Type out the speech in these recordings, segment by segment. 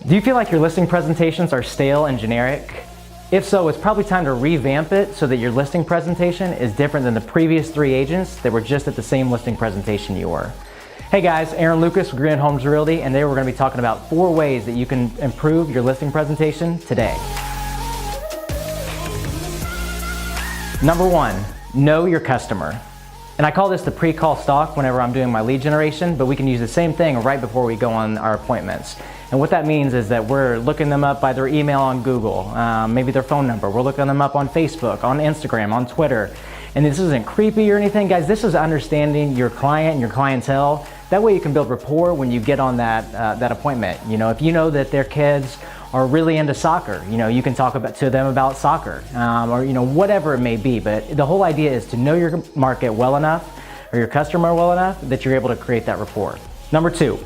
Do you feel like your listing presentations are stale and generic? If so, it's probably time to revamp it so that your listing presentation is different than the previous 3 agents that were just at the same listing presentation you were. Hey guys, Aaron Lucas with Green Homes Realty, and today we're going to be talking about 4 ways that you can improve your listing presentation today. Number 1, know your customer. And I call this the pre-call stalk whenever I'm doing my lead generation, but we can use the same thing right before we go on our appointments. And what that means is that we're looking them up by their email on Google, maybe their phone number. We're looking them up on Facebook, on Instagram, on Twitter. And this isn't creepy or anything, guys. This is understanding your client and your clientele. That way you can build rapport when you get on that appointment. You know, if you know that their kids are really into soccer, you know, you can talk to them about soccer, or you know, whatever it may be. But the whole idea is to know your market well enough, or your customer well enough, that you're able to create that rapport. Number 2,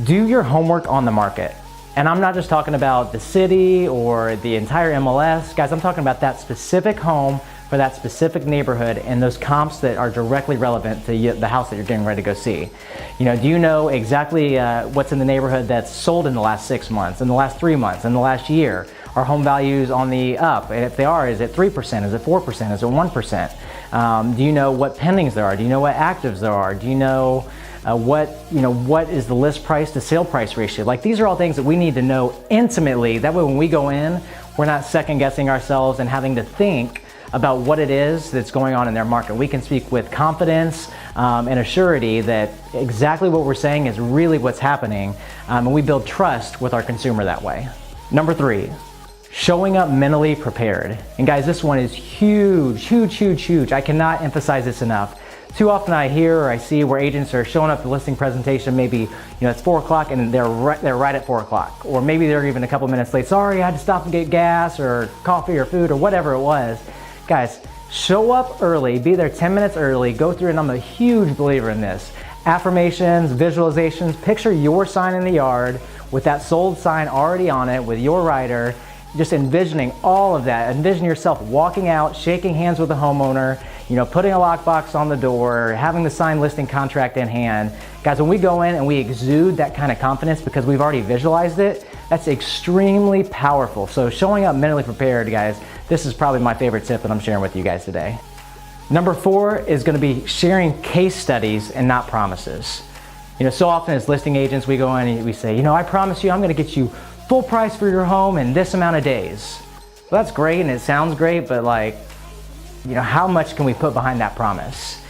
do your homework on the market. And I'm not just talking about the city or the entire MLS. Guys, I'm talking about that specific home for that specific neighborhood and those comps that are directly relevant to the house that you're getting ready to go see. You know, do you know exactly what's in the neighborhood that's sold in the last 6 months, in the last 3 months, in the last year? Are home values on the up? And if they are, is it 3%? Is it 4%? Is it 1%? Do you know what pendings there are? Do you know what actives there are? Do you know what is the list price to sale price ratio? Like, these are all things that we need to know intimately. That way when we go in, we're not second guessing ourselves and having to think about what it is that's going on in their market. We can speak with confidence and a surety that exactly what we're saying is really what's happening, and we build trust with our consumer that way. Number 3, showing up mentally prepared. And guys, this one is huge, huge, huge, huge. I cannot emphasize this enough. Too often I hear or I see where agents are showing up the listing presentation, maybe, you know, it's 4 o'clock and they're right at 4 o'clock. Or maybe they're even a couple minutes late. Sorry, I had to stop and get gas or coffee or food or whatever it was. Guys, show up early, be there 10 minutes early, go through, and I'm a huge believer in this. Affirmations, visualizations, picture your sign in the yard with that sold sign already on it with your writer, just envisioning all of that. Envision yourself walking out, shaking hands with the homeowner, you know, putting a lockbox on the door, having the signed listing contract in hand. Guys, when we go in and we exude that kind of confidence because we've already visualized it, that's extremely powerful. So showing up mentally prepared, guys, this is probably my favorite tip that I'm sharing with you guys today. Number 4 is going to be sharing case studies and not promises. You know, so often as listing agents, we go in and we say, you know, I promise you I'm going to get you full price for your home in this amount of days. Well, that's great and it sounds great, but like, you know, how much can we put behind that promise?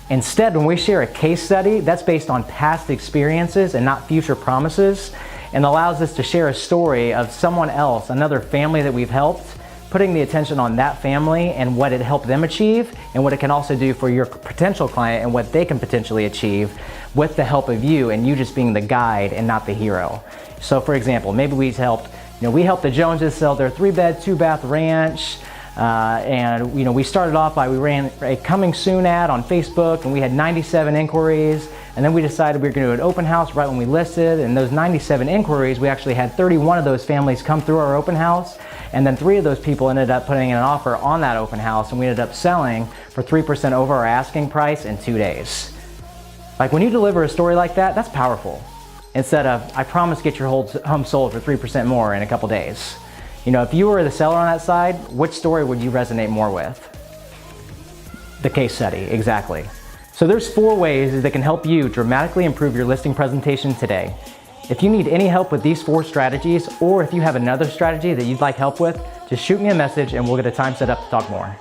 Instead, when we share a case study, that's based on past experiences and not future promises, and allows us to share a story of someone else, another family that we've helped, putting the attention on that family and what it helped them achieve and what it can also do for your potential client and what they can potentially achieve with the help of you, and you just being the guide and not the hero. So for example, maybe we helped the Joneses sell their 3-bed, 2-bath ranch, and you know, we started off by, we ran a coming soon ad on Facebook and we had 97 inquiries, and then we decided we were going to do an open house right when we listed, and those 97 inquiries, we actually had 31 of those families come through our open house, and then 3 of those people ended up putting in an offer on that open house, and we ended up selling for 3% over our asking price in 2 days. Like, when you deliver a story like that, that's powerful. Instead of, I promise get your home sold for 3% more in a couple days. You know, if you were the seller on that side, which story would you resonate more with? The case study, exactly. So there's 4 ways that can help you dramatically improve your listing presentation today. If you need any help with these 4 strategies, or if you have another strategy that you'd like help with, just shoot me a message and we'll get a time set up to talk more.